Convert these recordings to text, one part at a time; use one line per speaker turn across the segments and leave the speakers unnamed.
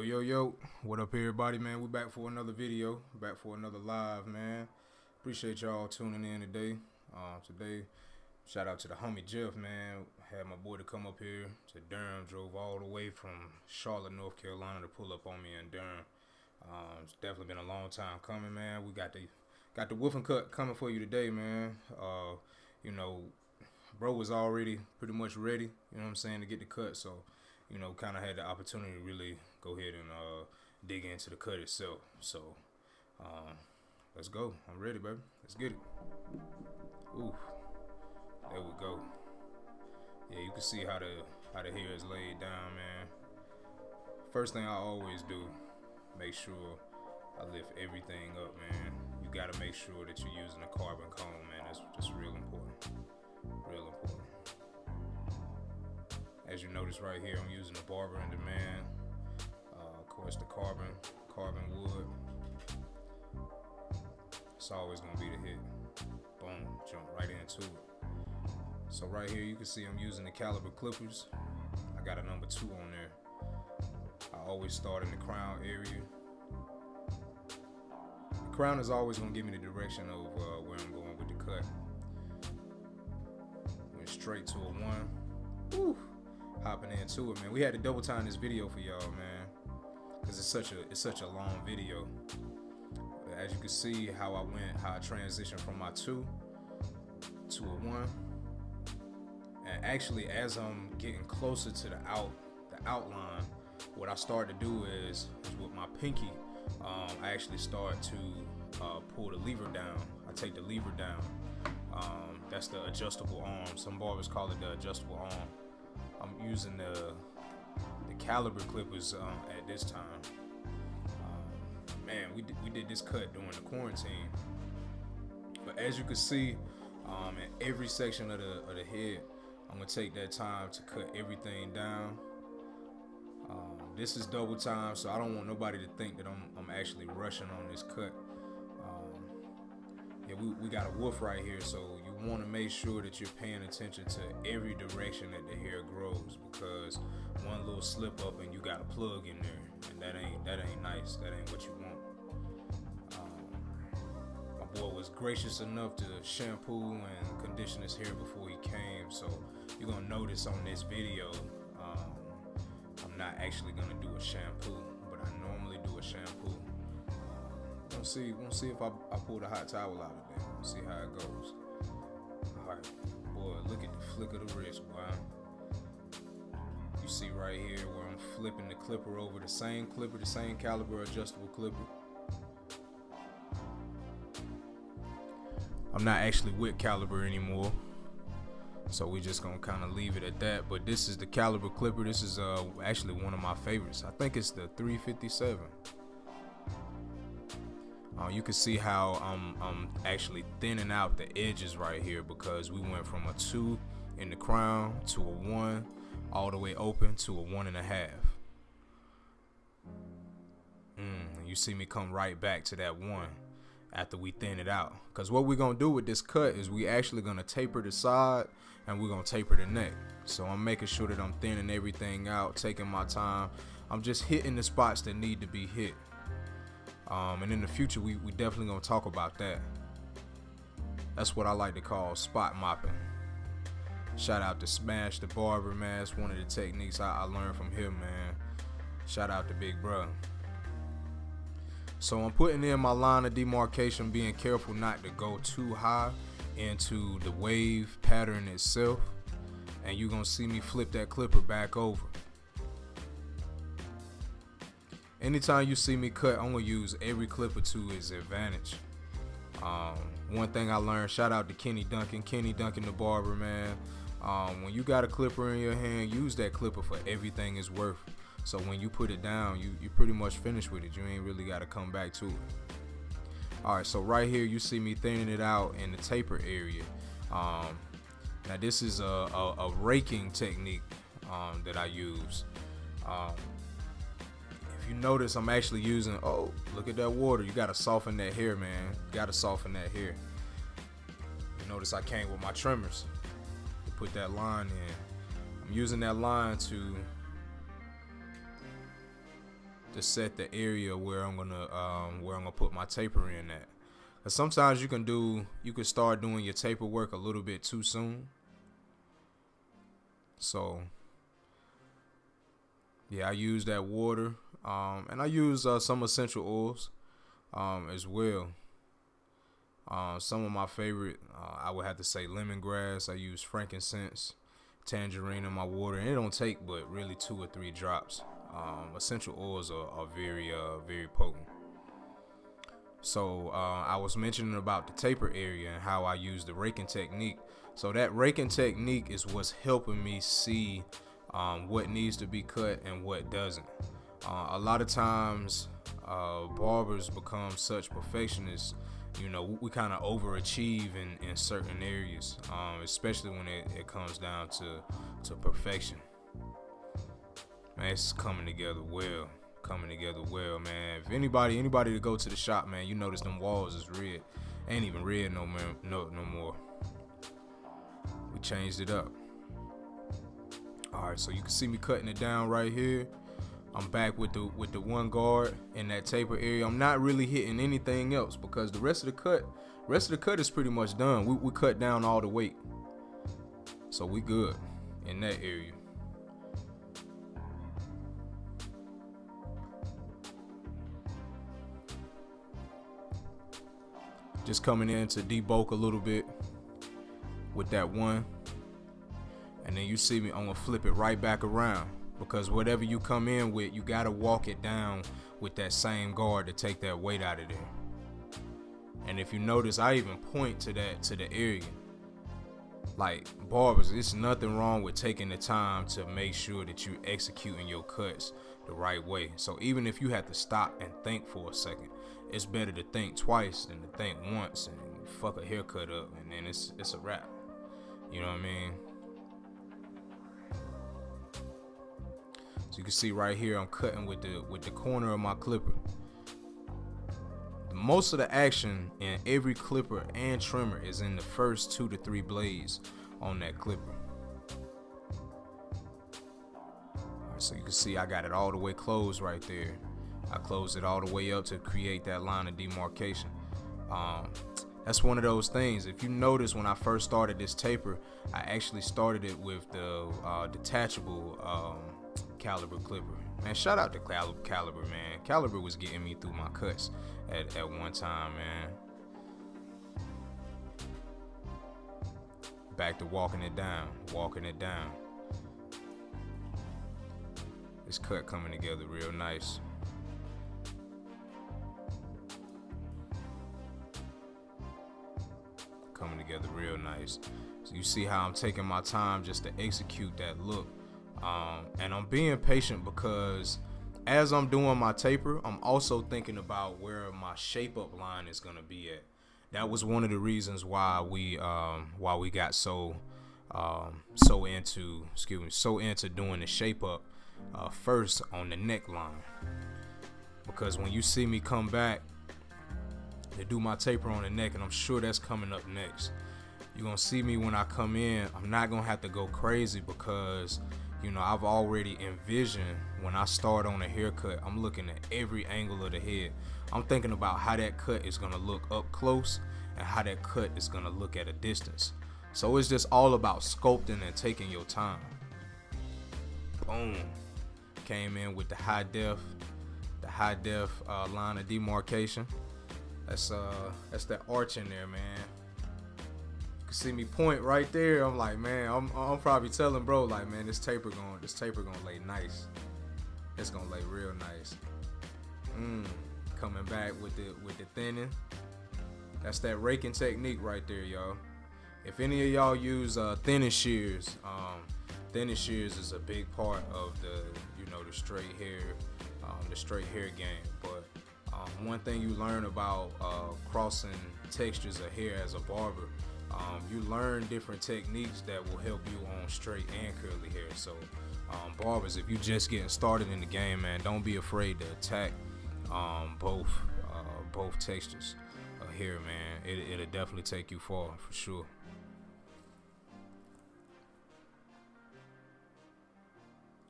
Yo, what up everybody, man? We back for another video, back for another live, man. Appreciate y'all tuning in today. Today, shout out to the homie Jeff, man. Had my boy to come up here to Durham, drove all the way from Charlotte, North Carolina to pull up on me in Durham. It's definitely been a long time coming, man. We got the wolf and cut coming for you today, man. You know, bro was already pretty much ready, you know what I'm saying, to get the cut, so you know, kind of had the opportunity to really go ahead and dig into the cut itself. So, let's go. I'm ready, baby. Let's get it. Ooh, there we go. Yeah, you can see how the hair is laid down, man. First thing I always do, make sure I lift everything up, man. You gotta make sure that you're using a carbon comb, man. That's real important. Real important. As you notice right here, I'm using the Barber In Demand. Of course, the carbon wood. It's always gonna be the hit. Boom, jump right into it. So right here, you can see I'm using the caliber clippers. I got a number 2 on there. I always start in the crown area. The crown is always gonna give me the direction of where I'm going with the cut. Went straight to a 1. Woo. Hopping into it, man. We had to double time this video for y'all, man, because it's such a long video. As you can see how I transitioned from my 2 to a 1. And actually, as I'm getting closer to the outline, what I start to do is with my pinky, I actually start to pull the lever down. I take the lever down. That's the adjustable arm. Some barbers call it the adjustable arm. I'm using the caliber clippers at this time. Man, we did this cut during the quarantine. But as you can see, in every section of the head, I'm gonna take that time to cut everything down. This is double time, so I don't want nobody to think that I'm actually rushing on this cut. Yeah, we got a wolf right here, so you want to make sure that you're paying attention to every direction that the hair grows, because one little slip up and you got a plug in there, and that ain't nice. That ain't what you want. My boy was gracious enough to shampoo and condition his hair before he came, so you're gonna notice on this video, I'm not actually gonna do a shampoo, but I normally do a shampoo. We'll see if I pull the hot towel out of there. We'll see how it goes. Alright, boy, look at the flick of the wrist, boy. You see right here where I'm flipping the clipper over, the same caliber adjustable clipper. I'm not actually with caliber anymore, so we just gonna kind of leave it at that. But this is the caliber clipper. This is actually one of my favorites. I think it's the 357. You can see how I'm actually thinning out the edges right here, because we went from a 2 in the crown to a 1 all the way open to a 1.5. You see me come right back to that 1 after we thin it out, because what we're gonna do with this cut is we actually gonna taper the side and we're gonna taper the neck. So I'm making sure that I'm thinning everything out, taking my time. I'm just hitting the spots that need to be hit. And in the future, we definitely gonna talk about that. That's what I like to call spot mopping. Shout out to Smash the Barber, man. It's one of the techniques I learned from him, man. Shout out to Big Bro. So I'm putting in my line of demarcation, being careful not to go too high into the wave pattern itself. And you're gonna see me flip that clipper back over. Anytime you see me cut, I'm gonna use every clipper to its advantage. One thing I learned, shout out to Kenny Duncan the barber, man. When you got a clipper in your hand, use that clipper for everything it's worth. So when you put it down, you pretty much finished with it. You ain't really got to come back to it. All right, so right here you see me thinning it out in the taper area. Now this is a raking technique that I use. If you notice, I'm actually using, oh, look at that water. You got to soften that hair, man. You got to soften that hair. You notice I came with my trimmers to put that line in. I'm using that line to set the area where I'm gonna put my taper in at. Cause sometimes you can start doing your taper work a little bit too soon. So yeah, I use that water, and I use some essential oils as well. Some of my favorite, I would have to say lemongrass. I use frankincense, tangerine in my water, and it don't take but really 2 or 3 drops. Essential oils are very potent. So I was mentioning about the taper area and how I use the raking technique. So that raking technique is what's helping me see what needs to be cut and what doesn't. A lot of times barbers become such perfectionists. You know, we kind of overachieve in certain areas, especially when it comes down to perfection. Man, it's coming together well. Man. If anybody to go to the shop, man, you notice them walls is red. Ain't even red no more. We changed it up. All right, so you can see me cutting it down right here. I'm back with the one guard in that taper area. I'm not really hitting anything else because the rest of the cut is pretty much done. We cut down all the weight, so we good in that area. Just coming in to debulk a little bit with that one, and then you see me, I'm gonna flip it right back around. Because whatever you come in with, you gotta walk it down with that same guard to take that weight out of there. And if you notice, I even point to the area. Like barbers, it's nothing wrong with taking the time to make sure that you're executing your cuts the right way. So even if you have to stop and think for a second, it's better to think twice than to think once and fuck a haircut up and then it's a wrap. You know what I mean? So you can see right here, I'm cutting with the corner of my clipper. Most of the action in every clipper and trimmer is in the first 2 to 3 blades on that clipper. All right, so you can see I got it all the way closed right there. I closed it all the way up to create that line of demarcation. That's one of those things. If you notice, when I first started this taper, I actually started it with the detachable caliber clipper. Man, shout out to caliber, man. Caliber was getting me through my cuts at one time, man. Back to walking it down. This cut coming together real nice. So you see how I'm taking my time just to execute that look. And I'm being patient because as I'm doing my taper, I'm also thinking about where my shape up line is gonna be at. That was one of the reasons why we got so into doing the shape up first on the neckline. Because when you see me come back to do my taper on the neck, and I'm sure that's coming up next, you're gonna see me when I come in, I'm not gonna have to go crazy because you know, I've already envisioned when I start on a haircut, I'm looking at every angle of the head. I'm thinking about how that cut is gonna look up close and how that cut is gonna look at a distance. So it's just all about sculpting and taking your time. Boom. Came in with the high def line of demarcation. That's that arch in there, man. See me point right there. I'm like, man, I'm probably telling bro, like, man, this taper gonna lay nice. It's gonna lay real nice. Coming back with the thinning. That's that raking technique right there, y'all. If any of y'all use thinning shears is a big part of the straight hair game. But one thing you learn about crossing textures of hair as a barber, you learn different techniques that will help you on straight and curly hair. So barbers, if you just getting started in the game, man, don't be afraid to attack both textures of hair, man. It'll definitely take you far for sure.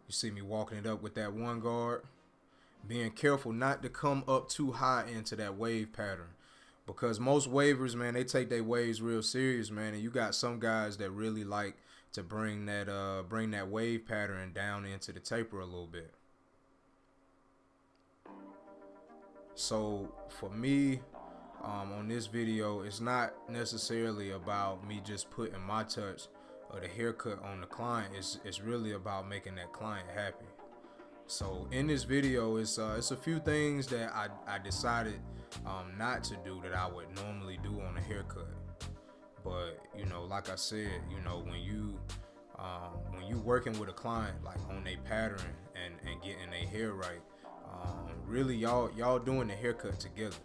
You see me walking it up with that one guard. being careful not to come up too high into that wave pattern, because most wavers, man, they take their waves real serious, man, and you got some guys that really like to bring that wave pattern down into the taper a little bit. So for me, on this video, it's not necessarily about me just putting my touch of the haircut on the client. It's really about making that client happy. So in this video, it's a few things that I decided not to do that I would normally do on a haircut. But you know, like I said, you know, when you working with a client like on their pattern and getting their hair right, really y'all doing the haircut together.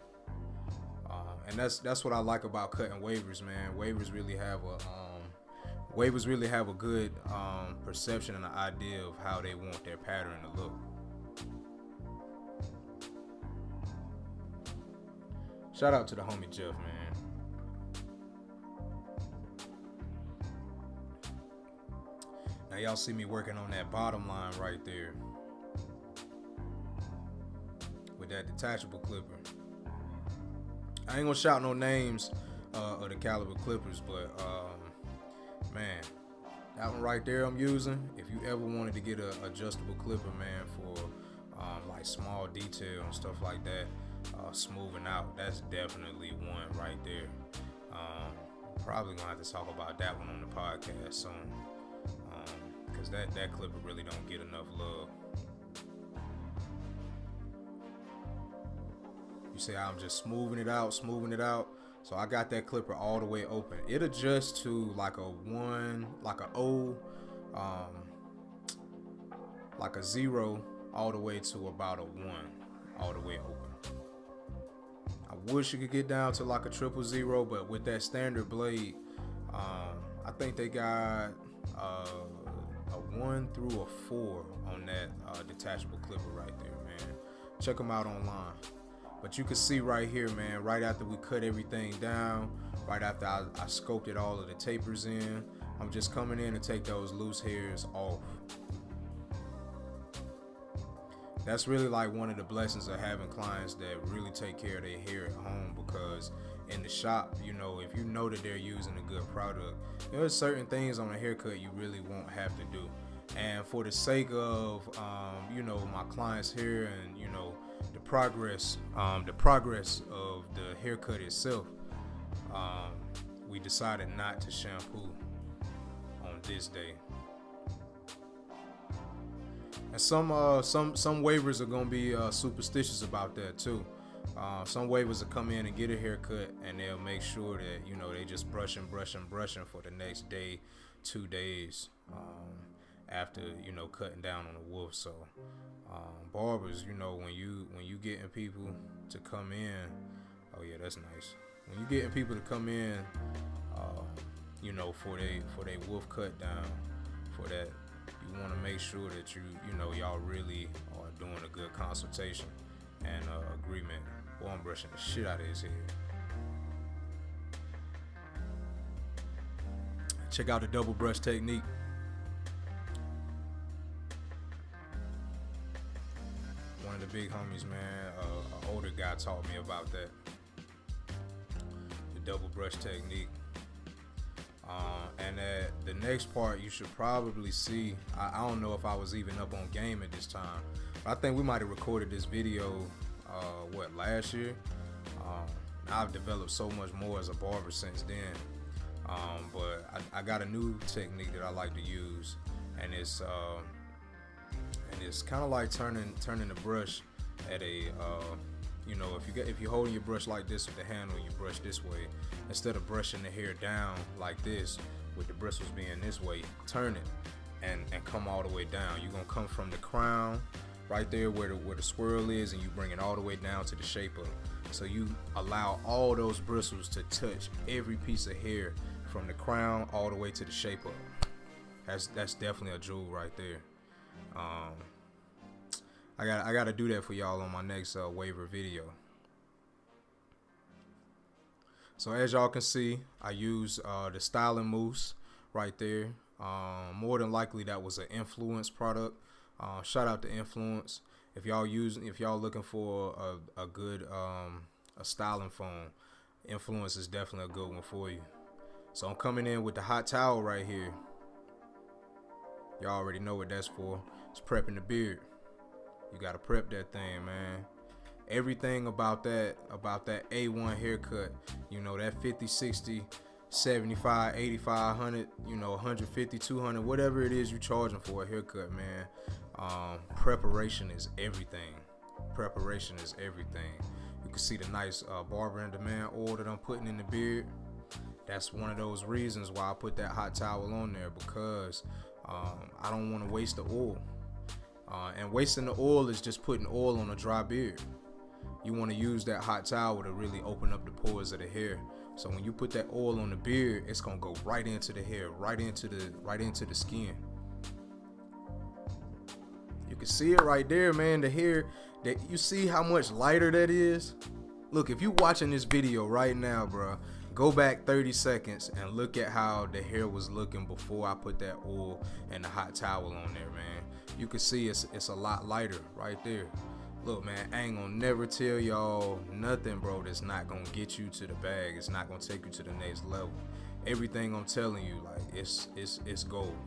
And that's what I like about cutting wavers, man. Wavers really have a good perception and an idea of how they want their pattern to look. Shout out to the homie Jeff, man. Now y'all see me working on that bottom line right there with that detachable clipper. I ain't gonna shout no names of the caliber clippers, but man, that one right there I'm using. If you ever wanted to get a adjustable clipper, man, for like small detail and stuff like that, smoothing out, that's definitely one right there. Probably gonna have to talk about that one on the podcast soon, because that clipper really don't get enough love. You see how I'm just smoothing it out. So I got that clipper all the way open. It adjusts to like a 1, like a O, like a 0, all the way to about a 1, all the way open. I wish you could get down to like a 000, but with that standard blade, I think they got a 1 through a 4 on that detachable clipper right there, man. Check them out online. But you can see right here, man, right after we cut everything down, right after I sculpted all of the tapers in, I'm just coming in to take those loose hairs off. That's really like one of the blessings of having clients that really take care of their hair at home, because in the shop, you know, if you know that they're using a good product, there's certain things on a haircut you really won't have to do. And for the sake of, you know, my clients' hair and, you know, the progress of the haircut itself, we decided not to shampoo on this day. And some wavers are gonna be superstitious about that too. Some wavers will come in and get a haircut and they'll make sure that, you know, they just brushing for the next day, 2 days, after, you know, cutting down on the wolf. So barbers, you know, when you getting people to come in, oh yeah, that's nice. When you getting people to come in, you know, for they wolf cut down, for that, you want to make sure that you know, y'all really are doing a good consultation and agreement. Boy, I'm brushing the shit out of his head. Check out the double brush technique. One of the big homies, man, an older guy taught me about that, the double brush technique. And the next part you should probably see, I don't know if I was even up on game at this time, but I think we might have recorded this video last year. I've developed so much more as a barber since then, but I got a new technique that I like to use, and it's kind of like turning the brush at a you know, if you're holding your brush like this with the handle, you brush this way, instead of brushing the hair down like this with the bristles being this way, turn it and come all the way down. You're gonna come from the crown right there where the swirl is, and you bring it all the way down to the shape up. So you allow all those bristles to touch every piece of hair from the crown all the way to the shape up. That's definitely a jewel right there. I gotta do that for y'all on my next waiver video. So as y'all can see, I use the styling mousse right there. More than likely that was an Influence product. Shout out to Influence. If y'all looking for a good a styling foam, Influence is definitely a good one for you. So I'm coming in with the hot towel right here. Y'all already know what that's for. It's prepping the beard. You gotta prep that thing, man. Everything about that A1 haircut, you know, that 50, 60, 75, 85, 100, you know, 150, 200, whatever it is you charging for a haircut, man. Preparation is everything. Preparation is everything. You can see the nice Barber In Demand oil that I'm putting in the beard. That's one of those reasons why I put that hot towel on there, because I don't want to waste the oil. And wasting the oil is just putting oil on a dry beard. You want to use that hot towel to really open up the pores of the hair. So when you put that oil on the beard, it's gonna go right into the hair, right into the skin. You can see it right there, man. The hair, that you see how much lighter that is. Look, if you watching this video right now, bro, go back 30 seconds and look at how the hair was looking before I put that oil and the hot towel on there, man. You can see it's a lot lighter right there. Look, man, I ain't gonna never tell y'all nothing, bro, that's not gonna get you to the bag. It's not gonna take you to the next level. Everything I'm telling you, like, it's gold.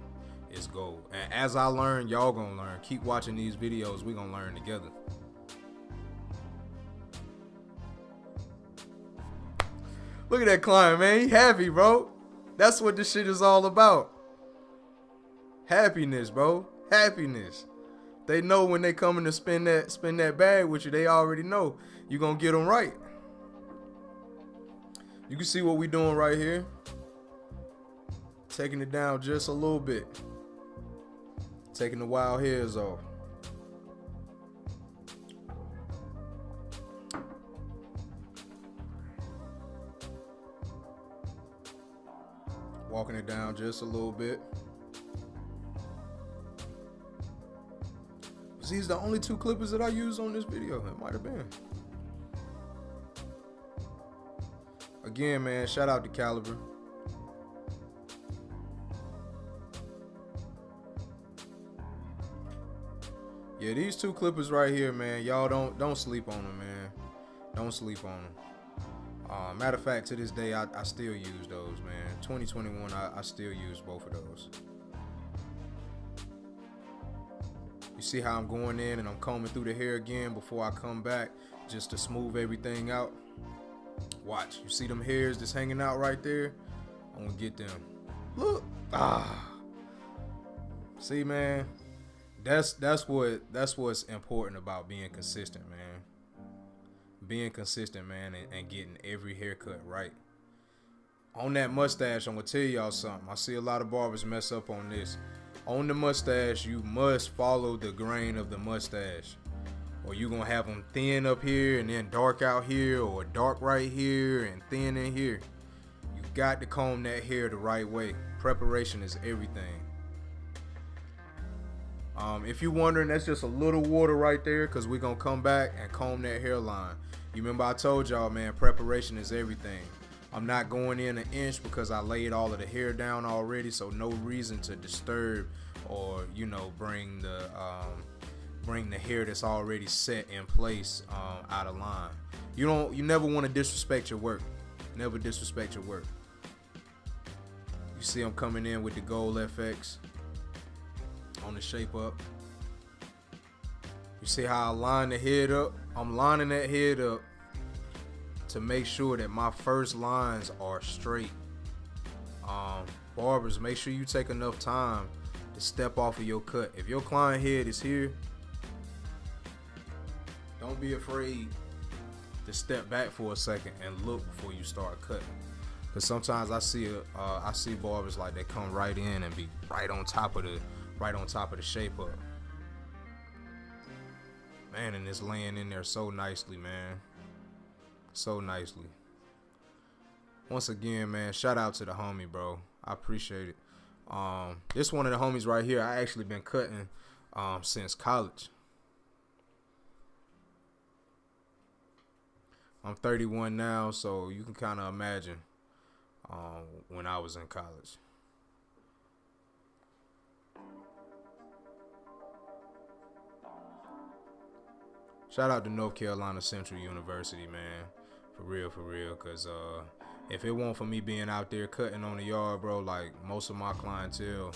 It's gold. And as I learn, y'all gonna learn. Keep watching these videos. We gonna learn together. Look at that client, man. He happy, bro. That's what this shit is all about. Happiness, bro. Happiness. They know when they coming to spend that bag with you, they already know you gonna get them right. You can see what we doing right here. Taking it down just a little bit. Taking the wild hairs off. Walking it down just a little bit. These are the only two clippers that I used on this video. It might have been. Again, man, shout out to Caliber. Yeah, these two clippers right here, man, y'all don't sleep on them, man. Don't sleep on them. Matter of fact, to this day, I still use those, man. 2021, I still use both of those. You see how I'm going in and I'm combing through the hair again before I come back just to smooth everything out. Watch. You see them hairs that's hanging out right there? I'm gonna get them. Look. See, man, that's what's important about being consistent, man. Being consistent, man, and getting every haircut right. On that mustache, I'm gonna tell y'all something. I see a lot of barbers mess up on this. On the mustache, you must follow the grain of the mustache, or you're gonna have them thin up here and then dark out here, or dark right here and thin in here. You got to comb that hair the right way. Preparation is everything. If you're wondering, that's just a little water right there, because we're gonna come back and comb that hairline. You remember I told y'all, man, preparation is everything. I'm not going in an inch because I laid all of the hair down already, so no reason to disturb or, you know, bring the hair that's already set in place out of line. You never want to disrespect your work. Never disrespect your work. You see I'm coming in with the Gold FX on the shape up. You see how I line the head up? I'm lining that head up to make sure that my first lines are straight. Barbers, make sure you take enough time to step off of your cut. If your client head is here, don't be afraid to step back for a second and look before you start cutting. Because sometimes I see barbers like they come right in and be right on top of the shape up. Man, and it's laying in there so nicely, man. So nicely. Once again, man, shout out to the homie, bro. I appreciate it. This one of the homies right here, I actually been cutting since college. I'm 31 now, so you can kind of imagine when I was in college. Shout out to North Carolina Central University, man. For real, cause if it weren't for me being out there cutting on the yard, bro, like most of my clientele,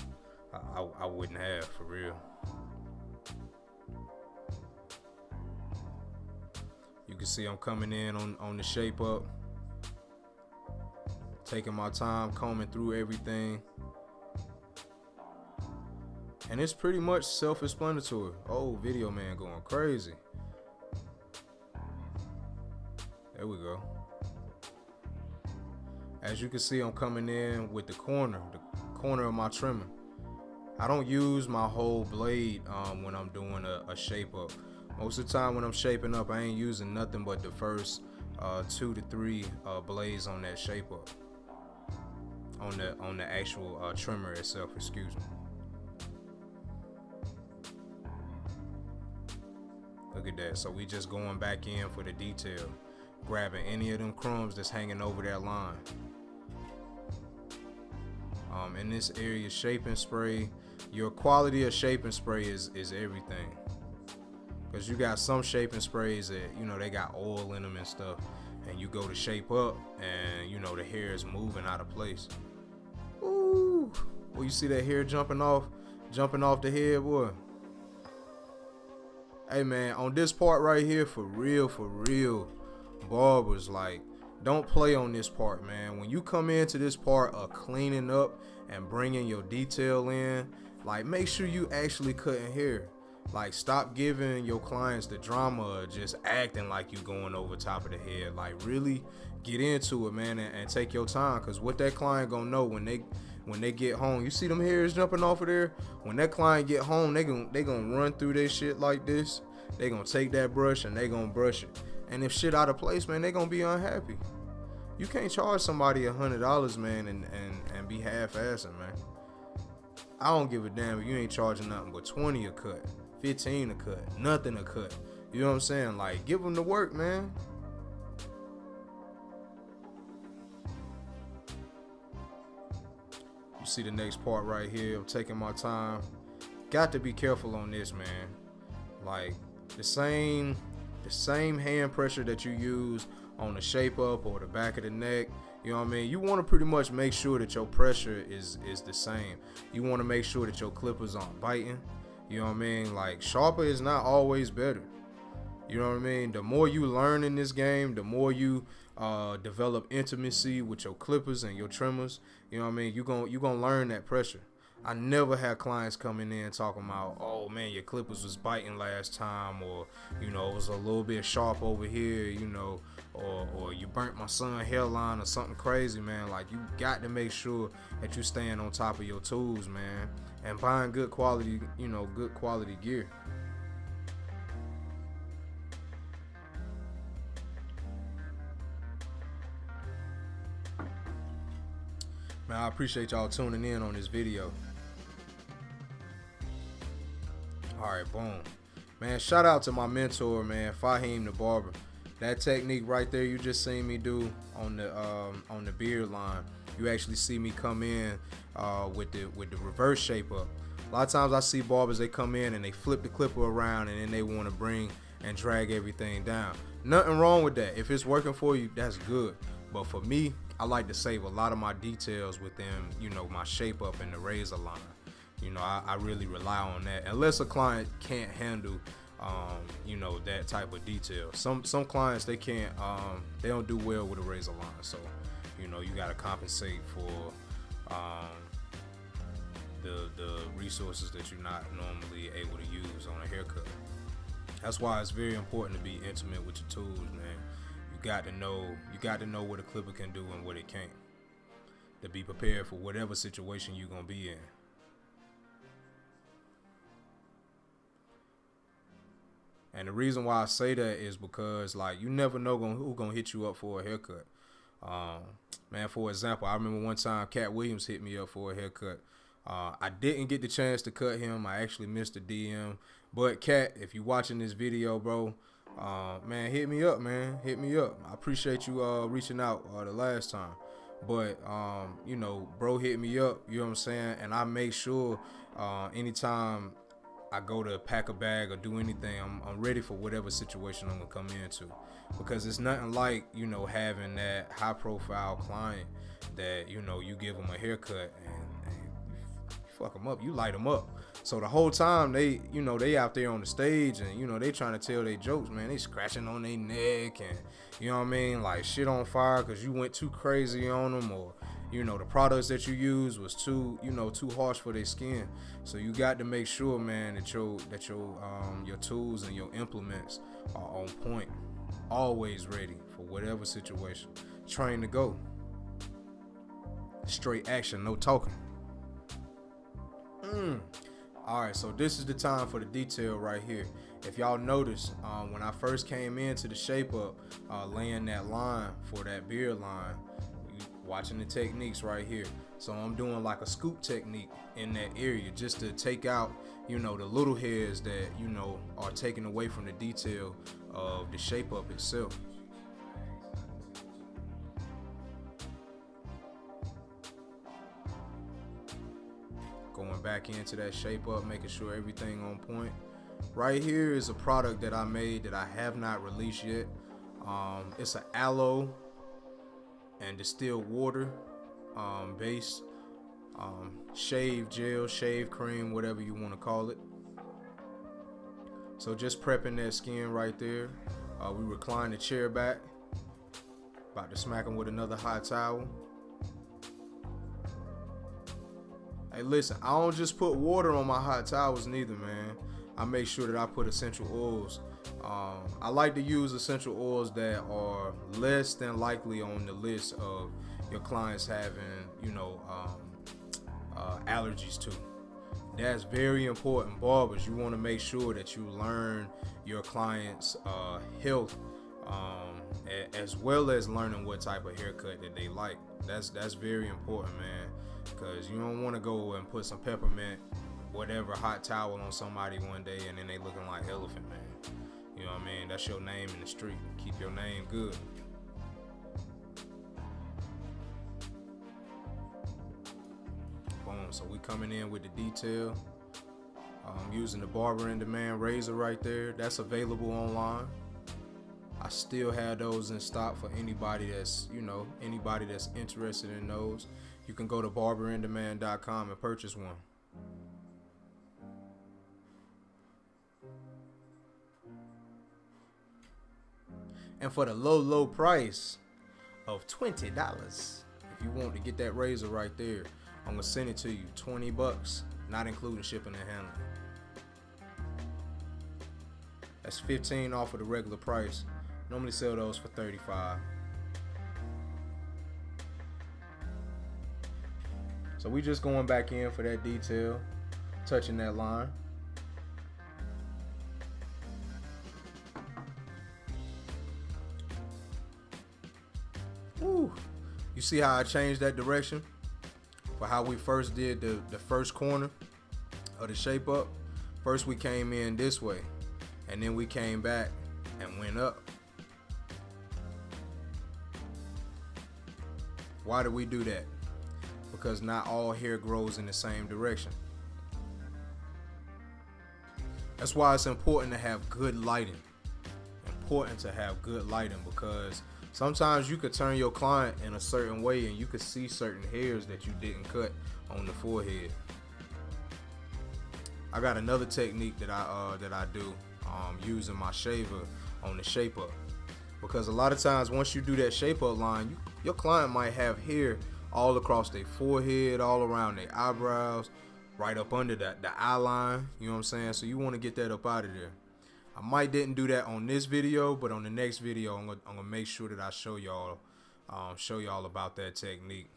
I wouldn't have, for real. You can see I'm coming in on the shape up, taking my time, combing through everything. And it's pretty much self-explanatory. Oh, video man going crazy. There we go. As you can see, I'm coming in with the corner of my trimmer. I don't use my whole blade when I'm doing a shape up. Most of the time when I'm shaping up, I ain't using nothing but the first 2 to 3 blades on that shape up. On the actual trimmer itself, excuse me. Look at that. So we just going back in for the detail, grabbing any of them crumbs that's hanging over that line. In this area, shaping spray, your quality of shaping spray is everything. Because you got some shaping sprays that, you know, they got oil in them and stuff, and you go to shape up and, you know, the hair is moving out of place. Ooh, well, you see that hair jumping off the head, boy. Hey man, on this part right here, for real, barbers, like, don't play on this part, man. When you come into this part of cleaning up and bringing your detail in, like, make sure you actually cutting hair. Like, stop giving your clients the drama of just acting like you going over top of the head. Like, really get into it, man, and take your time. Cause what that client gonna know when they get home, you see them hairs jumping off of there. When that client get home, they gonna run through their shit like this. They gonna take that brush and they gonna brush it. And if shit out of place, man, they gonna be unhappy. You can't charge somebody $100, man, and be half-assing, man. I don't give a damn if you ain't charging nothing but 20 a cut, 15 a cut, nothing a cut. You know what I'm saying? Like, give them the work, man. You see the next part right here. I'm taking my time. Got to be careful on this, man. Like, the same hand pressure that you use on the shape up or the back of the neck, you know what I mean? You want to pretty much make sure that your pressure is the same. You want to make sure that your clippers aren't biting. You know what I mean? Like, sharper is not always better. You know what I mean? The more you learn in this game, the more you develop intimacy with your clippers and your trimmers. You know what I mean? You're gonna learn that pressure. I never had clients coming in talking about, oh man, your clippers was biting last time, or, you know, it was a little bit sharp over here, you know, or you burnt my son hairline or something crazy, man. Like, you got to make sure that you staying on top of your tools, man, and buying good quality, you know, good quality gear. Man, I appreciate y'all tuning in on this video. Alright, boom. Man, shout out to my mentor, man, Fahim the Barber. That technique right there you just seen me do on the beard line, you actually see me come in with the reverse shape up. A lot of times I see barbers, they come in and they flip the clipper around and then they want to bring and drag everything down. Nothing wrong with that. If it's working for you, that's good. But for me, I like to save a lot of my details within, you know, my shape up and the razor line. You know, I really rely on that. Unless a client can't handle, you know, that type of detail. Some clients, they can't, they don't do well with a razor line. So, you know, you got to compensate for the resources that you're not normally able to use on a haircut. That's why it's very important to be intimate with your tools, man. You got to know what a clipper can do and what it can't, to be prepared for whatever situation you're gonna be in. And the reason why I say that is because, like, you never know who gonna hit you up for a haircut. Man, for example, I remember one time Cat Williams hit me up for a haircut. I didn't get the chance to cut him. I actually missed the DM. But Cat, if you watching this video, bro, man, hit me up, man. Hit me up. I appreciate you reaching out the last time. But, you know, bro hit me up, you know what I'm saying? And I make sure anytime I go to pack a bag or do anything, I'm ready for whatever situation I'm gonna come into, because it's nothing like, you know, having that high profile client that, you know, you give them a haircut and you fuck them up, you light them up. So the whole time they, you know, they out there on the stage and, you know, they trying to tell their jokes, man. They scratching on their neck and, you know what I mean, like shit on fire because you went too crazy on them, or, you know, the products that you use was too, you know, too harsh for their skin. So you got to make sure, man, that your tools and your implements are on point, always ready for whatever situation. Train to go. Straight action, no talking. All right, so this is the time for the detail right here. If y'all notice, when I first came into the shape up, laying that line for that beard line, watching the techniques right here. So I'm doing like a scoop technique in that area just to take out, you know, the little hairs that, you know, are taken away from the detail of the shape up itself. Going back into that shape up, making sure everything on point. Right here is a product that I made that I have not released yet. It's an aloe and distilled water based shave gel, shave cream, whatever you want to call it. So just prepping that skin right there. We recline the chair back. About to smack them with another hot towel. Hey, listen, I don't just put water on my hot towels neither, man. I make sure that I put essential oils. I like to use essential oils that are less than likely on the list of your clients having, you know, allergies to. That's very important. Barbers, you want to make sure that you learn your clients' health, as well as learning what type of haircut that they like. That's very important, man, because you don't want to go and put some peppermint, whatever, hot towel on somebody one day and then they looking like elephant man. You know what I mean? That's your name in the street. Keep your name good. Boom. So we coming in with the detail. I'm using the Barber In Demand razor right there. That's available online. I still have those in stock for anybody that's, you know, anybody that's interested in those. You can go to barberindemand.com and purchase one. And for the low price of $20, if you want to get that razor right there, I'm gonna send it to you. $20, not including shipping and handling. That's $15 off of the regular price. Normally sell those for $35. So we just going back in for that detail, touching that line. Woo. You see how I changed that direction for how we first did the first corner of the shape up? First we came in this way, and then we came back and went up. Why do we do that? Because not all hair grows in the same direction. That's why it's important to have good lighting. Important to have good lighting, because sometimes you could turn your client in a certain way and you could see certain hairs that you didn't cut on the forehead. I got another technique that I do using my shaver on the shape up, because a lot of times once you do that shape up line, your client might have hair all across their forehead, all around their eyebrows, right up under the eye line. You know what I'm saying? So you want to get that up out of there. I didn't do that on this video, but on the next video, I'm gonna make sure that I show y'all about that technique.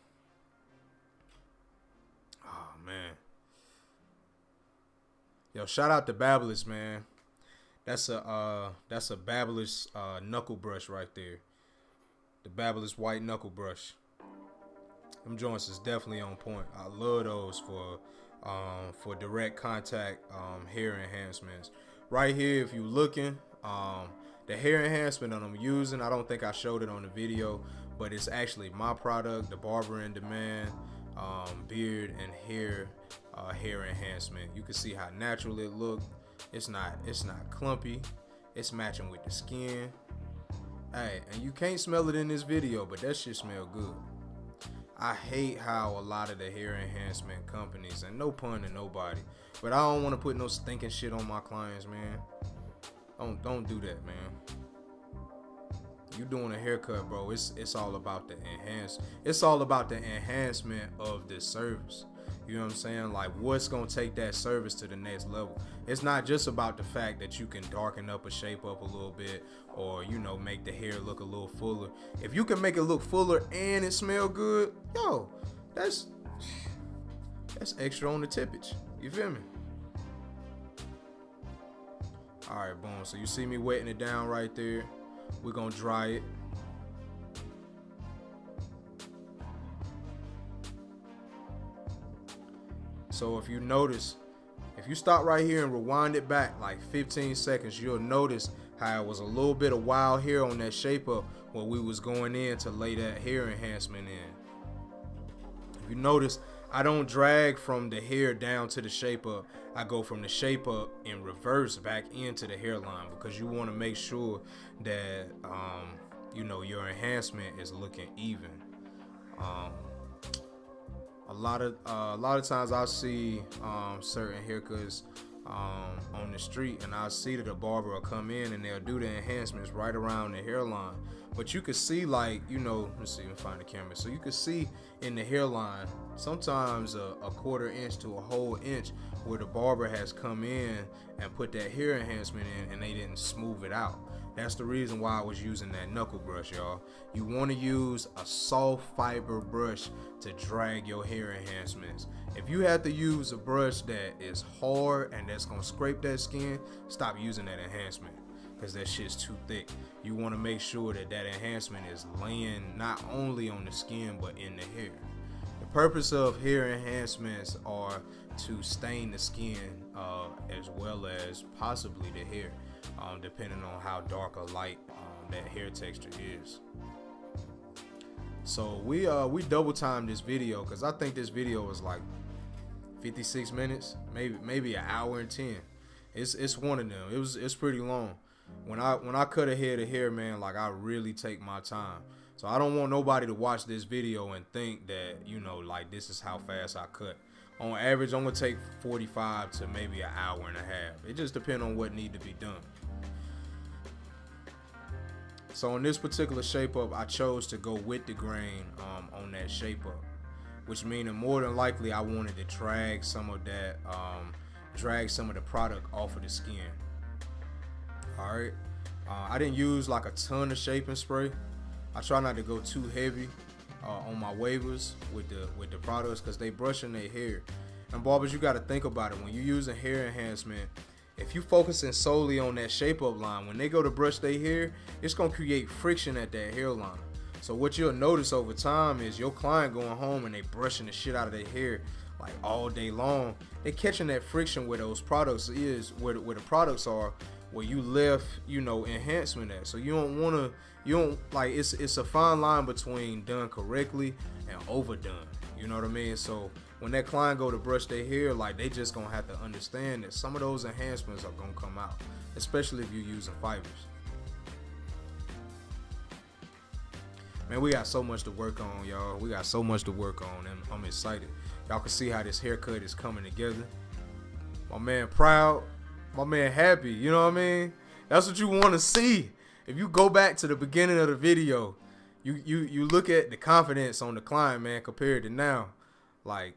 Oh man, yo, shout out to Babyliss, man. That's a Babyliss knuckle brush right there. The Babyliss white knuckle brush. Them joints is definitely on point. I love those for direct contact hair enhancements. Right here, if you're looking, the hair enhancement that I'm using, I don't think I showed it on the video, but it's actually my product, the Barber In Demand beard and hair enhancement. You can see how natural it look. It's not clumpy. It's matching with the skin. Hey, and you can't smell it in this video, but that shit smell good. I hate how a lot of the hair enhancement companies, and no pun to nobody, but I don't want to put no stinking shit on my clients, man. Don't do that, man. You doing a haircut, bro, it's all about the enhancement of this service. You know what I'm saying? Like, what's gonna take that service to the next level? It's not just about the fact that you can darken up or shape up a little bit, or, you know, make the hair look a little fuller. If you can make it look fuller and it smell good, yo, that's extra on the tippage. You feel me? All right, boom. So you see me wetting it down right there. We're gonna dry it. So if you notice, if you stop right here and rewind it back like 15 seconds, you'll notice how it was a little bit of wild hair on that shape up when we was going in to lay that hair enhancement in. If you notice, I don't drag from the hair down to the shape up. I go from the shape up in reverse back into the hairline, because you want to make sure that you know, your enhancement is looking even. A lot of times I see certain haircuts on the street, and I see that a barber will come in and they'll do the enhancements right around the hairline. But you can see, like, you know, let's see if I can find the camera. So you can see in the hairline sometimes a quarter inch to a whole inch where the barber has come in and put that hair enhancement in and they didn't smooth it out. That's the reason why I was using that knuckle brush, y'all. You want to use a soft fiber brush to drag your hair enhancements. If you have to use a brush that is hard and that's going to scrape that skin, stop using that enhancement, because that shit's too thick. You want to make sure that that enhancement is laying not only on the skin but in the hair. The purpose of hair enhancements are to stain the skin as well as possibly the hair, depending on how dark or light that hair texture is. So we double timed this video, because I think this video was like 56 minutes, maybe an hour and 10. It's one of them. It's pretty long. When I cut a head of hair, man, like, I really take my time. So I don't want nobody to watch this video and think that, you know, like, this is how fast I cut. On average, I'm gonna take 45 to maybe an hour and a half. It just depends on what need to be done. So in this particular shape up, I chose to go with the grain on that shape up, which means more than likely I wanted to drag some of that, drag some of the product off of the skin. All right, I didn't use like a ton of shaping spray. I try not to go too heavy on my wavers with the products, because they brushing their hair. And barbers, you got to think about it when you're using hair enhancement. If you focusing solely on that shape up line, when they go to brush their hair, it's gonna create friction at that hairline. So what you'll notice over time is your client going home and they brushing the shit out of their hair like all day long. They catching that friction where those products is, where the products are, where you left, you know, enhancement at. So you don't like, it's a fine line between done correctly and overdone. You know what I mean? So when that client go to brush their hair, like, they just gonna have to understand that some of those enhancements are gonna come out, especially if you're using fibers. Man, we got so much to work on, y'all. We got so much to work on, and I'm excited. Y'all can see how this haircut is coming together. My man proud, my man happy, you know what I mean? That's what you want to see. If you go back to the beginning of the video, you look at the confidence on the client, man, compared to now. Like,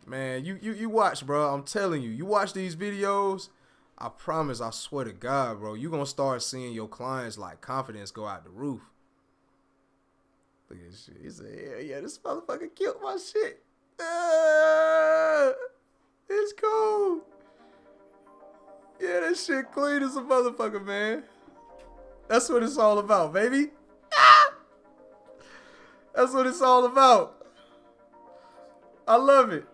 man, you watch, bro. I'm telling you, you watch these videos, I promise, I swear to God, bro, you gonna start seeing your clients, like, confidence go out the roof. Look at this shit. He said, yeah, this motherfucker killed my shit. It's cool. Yeah, that shit clean as a motherfucker, man. That's what it's all about, baby. That's what it's all about. I love it.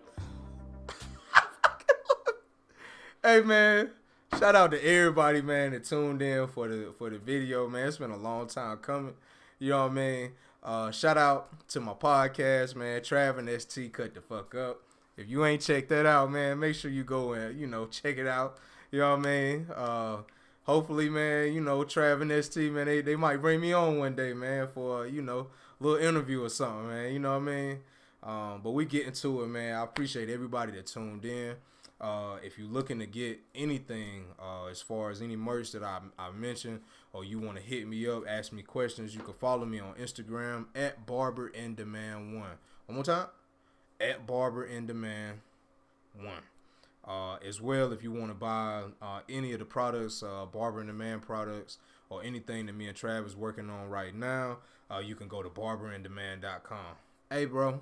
Hey, man, shout out to everybody, man, that tuned in for the video, man. It's been a long time coming. You know what I mean? Shout out to my podcast, man. Trav and ST cut the fuck up. If you ain't checked that out, man, make sure you go and, check it out. You know what I mean? Hopefully, man, Trav and ST, man, they might bring me on one day, man, for, a little interview or something, man. You know what I mean? But we get into it, man. I appreciate everybody that tuned in. If you're looking to get anything as far as any merch that I mentioned, or you want to hit me up, ask me questions, you can follow me on Instagram at Barber In Demand 1. One more time, at Barber In Demand 1. As well, if you want to buy any of the products, Barber In Demand products, or anything that me and Trav is working on right now, you can go to barberindemand.com. Hey, bro.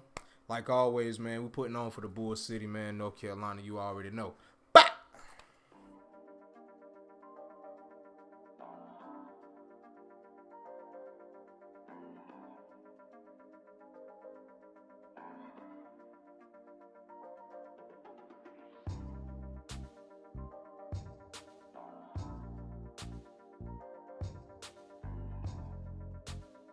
Like always, man, we putting on for the Bull City, man, North Carolina. You already know.